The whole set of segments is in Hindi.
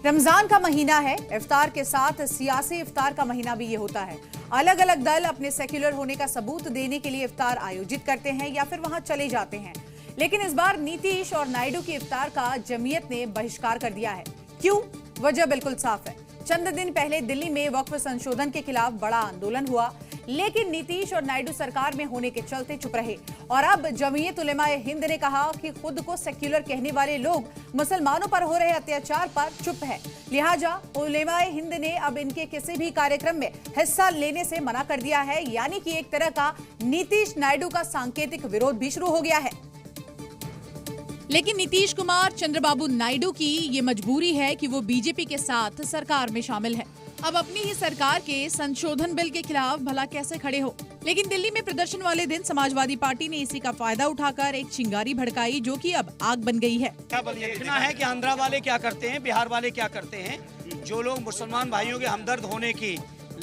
रमजान का महीना है, इफ्तार के साथ सियासी इफ्तार का महीना भी ये होता है। अलग अलग दल अपने सेक्युलर होने का सबूत देने के लिए इफ्तार आयोजित करते हैं या फिर वहां चले जाते हैं। लेकिन इस बार नीतीश और नायडू की इफ्तार का जमीयत ने बहिष्कार कर दिया है। क्यों? वजह बिल्कुल साफ है। चंद दिन पहले दिल्ली में वक्फ संशोधन के खिलाफ बड़ा आंदोलन हुआ, लेकिन नीतीश और नायडू सरकार में होने के चलते चुप रहे। और अब जमीयत उलेमाए हिंद ने कहा कि खुद को सेक्युलर कहने वाले लोग मुसलमानों पर हो रहे अत्याचार पर चुप है, लिहाजा उलेमाए हिंद ने अब इनके किसी भी कार्यक्रम में हिस्सा लेने से मना कर दिया है। यानी कि एक तरह का नीतीश नायडू का सांकेतिक विरोध भी शुरू हो गया है। लेकिन नीतीश कुमार चंद्रबाबू नायडू की ये मजबूरी है कि वो बीजेपी के साथ सरकार में शामिल है। अब अपनी ही सरकार के संशोधन बिल के खिलाफ भला कैसे खड़े हो। लेकिन दिल्ली में प्रदर्शन वाले दिन समाजवादी पार्टी ने इसी का फायदा उठाकर एक चिंगारी भड़काई, जो कि अब आग बन गई है। क्या देखना है कि आंध्रा वाले क्या करते हैं, बिहार वाले क्या करते हैं। जो लोग मुसलमान भाइयों के हमदर्द होने की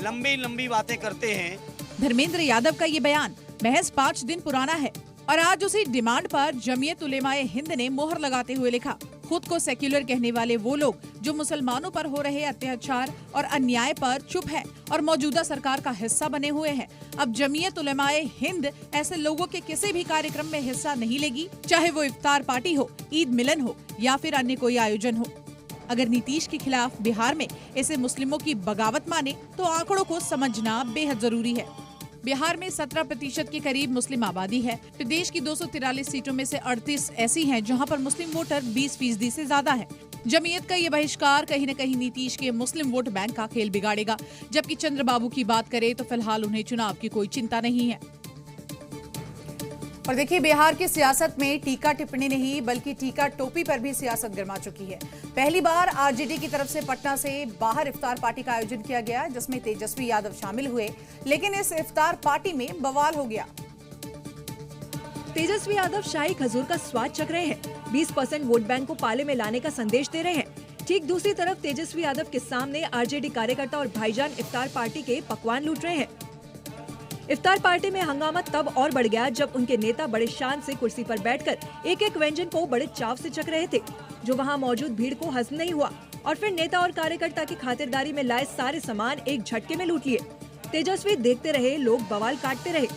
लंबी लंबी बातें करते हैं। धर्मेंद्र यादव का ये बयान महज 5 दिन पुराना है और आज उसी डिमांड पर जमीयत उलेमाए हिंद ने मोहर लगाते हुए लिखा, खुद को सेक्युलर कहने वाले वो लोग जो मुसलमानों पर हो रहे अत्याचार और अन्याय पर चुप है और मौजूदा सरकार का हिस्सा बने हुए हैं। अब जमीयत उलेमाए हिंद ऐसे लोगों के किसी भी कार्यक्रम में हिस्सा नहीं लेगी, चाहे वो इफ्तार पार्टी हो, ईद मिलन हो या फिर अन्य कोई आयोजन हो। अगर नीतीश के खिलाफ बिहार में इसे मुस्लिमों की बगावत माने तो आंकड़ों को समझना बेहद जरूरी है। बिहार में 17% के करीब मुस्लिम आबादी है। प्रदेश की 243 सीटों में से 38 ऐसी हैं जहां पर मुस्लिम वोटर 20% से ज्यादा है। जमीयत का ये बहिष्कार कहीं न कहीं नीतीश के मुस्लिम वोट बैंक का खेल बिगाड़ेगा। जबकि चंद्रबाबू की बात करें तो फिलहाल उन्हें चुनाव की कोई चिंता नहीं है। और देखिए, बिहार की सियासत में टीका टिप्पणी नहीं बल्कि टीका टोपी पर भी सियासत गर्मा चुकी है। पहली बार आरजेडी की तरफ से पटना से बाहर इफ्तार पार्टी का आयोजन किया गया, जिसमें तेजस्वी यादव शामिल हुए। लेकिन इस इफ्तार पार्टी में बवाल हो गया। तेजस्वी यादव शाही खजूर का स्वाद चख रहे हैं, 20% वोट बैंक को पाले में लाने का संदेश दे रहे हैं। ठीक दूसरी तरफ तेजस्वी यादव के सामने आरजेडी कार्यकर्ता और भाईजान इफ्तार पार्टी के पकवान लूट रहे हैं। इफ्तार पार्टी में हंगामा तब और बढ़ गया जब उनके नेता बड़े शान से कुर्सी पर बैठकर एक एक व्यंजन को बड़े चाव से चख रहे थे, जो वहां मौजूद भीड़ को हजम नहीं हुआ। और फिर नेता और कार्यकर्ता की खातिरदारी में लाए सारे सामान एक झटके में लूट लिए। तेजस्वी देखते रहे, लोग बवाल काटते रहे।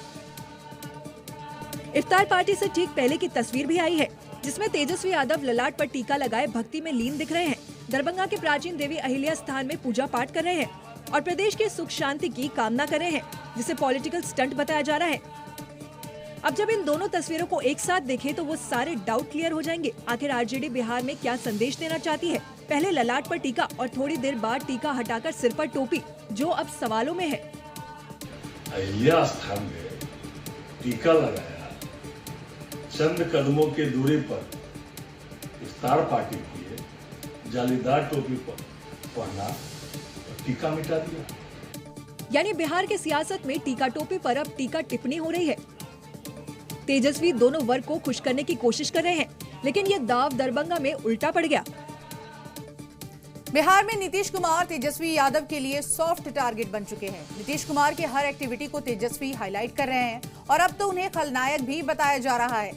इफ्तार पार्टी से ठीक पहले की तस्वीर भी आई है, जिसमें तेजस्वी यादव ललाट पर टीका लगाए भक्ति में लीन दिख रहे हैं। दरभंगा के प्राचीन देवी अहिल्या स्थान में पूजा पाठ कर रहे हैं और प्रदेश की सुख शांति की कामना कर रहे हैं, जिसे पॉलिटिकल स्टंट बताया जा रहा है। अब जब इन दोनों तस्वीरों को एक साथ देखें तो वो सारे डाउट क्लियर हो जाएंगे। आखिर आरजेडी बिहार में क्या संदेश देना चाहती है? पहले ललाट पर टीका और थोड़ी देर बाद टीका हटाकर सिर पर टोपी, जो अब सवालों में है। अहिल्या स्थान में टीका लगाया, चंद कदमों की दूरी पर इफ्तार पार्टी की जालीदार टोपी पहना, टीका मिटा दिया। यानी बिहार के सियासत में टीका टोपी पर अब टीका टिप्पणी हो रही है। तेजस्वी दोनों वर्ग को खुश करने की कोशिश कर रहे हैं, लेकिन ये दाव दरभंगा में उल्टा पड़ गया। बिहार में नीतीश कुमार तेजस्वी यादव के लिए सॉफ्ट टारगेट बन चुके हैं। नीतीश कुमार की हर एक्टिविटी को तेजस्वी हाईलाइट कर रहे हैं और अब तो उन्हें खलनायक भी बताया जा रहा है।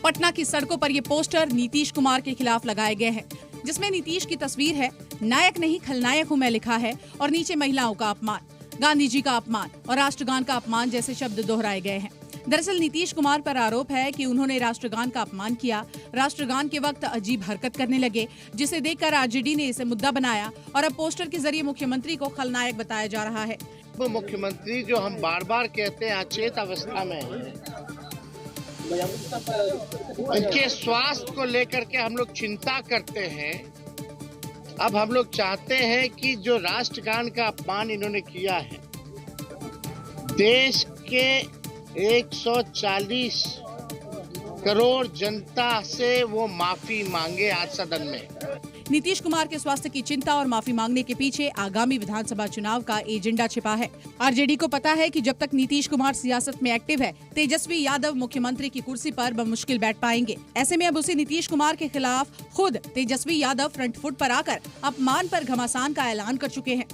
पटना की सड़कों पर ये पोस्टर नीतीश कुमार के खिलाफ लगाए गए हैं, जिसमें नीतीश की तस्वीर है, नायक नहीं खलनायक हूं मैं लिखा है, और नीचे महिलाओं का अपमान, गांधी जी का अपमान और राष्ट्रगान का अपमान जैसे शब्द दोहराए गए हैं। दरअसल नीतीश कुमार पर आरोप है कि उन्होंने राष्ट्रगान का अपमान किया, राष्ट्रगान के वक्त अजीब हरकत करने लगे, जिसे देखकर आरजेडी ने इसे मुद्दा बनाया और अब पोस्टर के जरिए मुख्यमंत्री को खलनायक बताया जा रहा है। वो मुख्यमंत्री जो हम बार बार कहते हैं अचेत अवस्था में है, उनके स्वास्थ्य को लेकर के हम लोग चिंता करते हैं। अब हम लोग चाहते हैं कि जो राष्ट्रगान का अपमान इन्होंने किया है, देश के 140 करोड़ जनता से वो माफी मांगे आज सदन में। नीतीश कुमार के स्वास्थ्य की चिंता और माफी मांगने के पीछे आगामी विधानसभा चुनाव का एजेंडा छिपा है। आरजेडी को पता है कि जब तक नीतीश कुमार सियासत में एक्टिव है, तेजस्वी यादव मुख्यमंत्री की कुर्सी पर बमुश्किल बैठ पाएंगे। ऐसे में अब उसी नीतीश कुमार के खिलाफ खुद तेजस्वी यादव फ्रंट फुट पर आकर अपमान पर घमासान का ऐलान कर चुके हैं।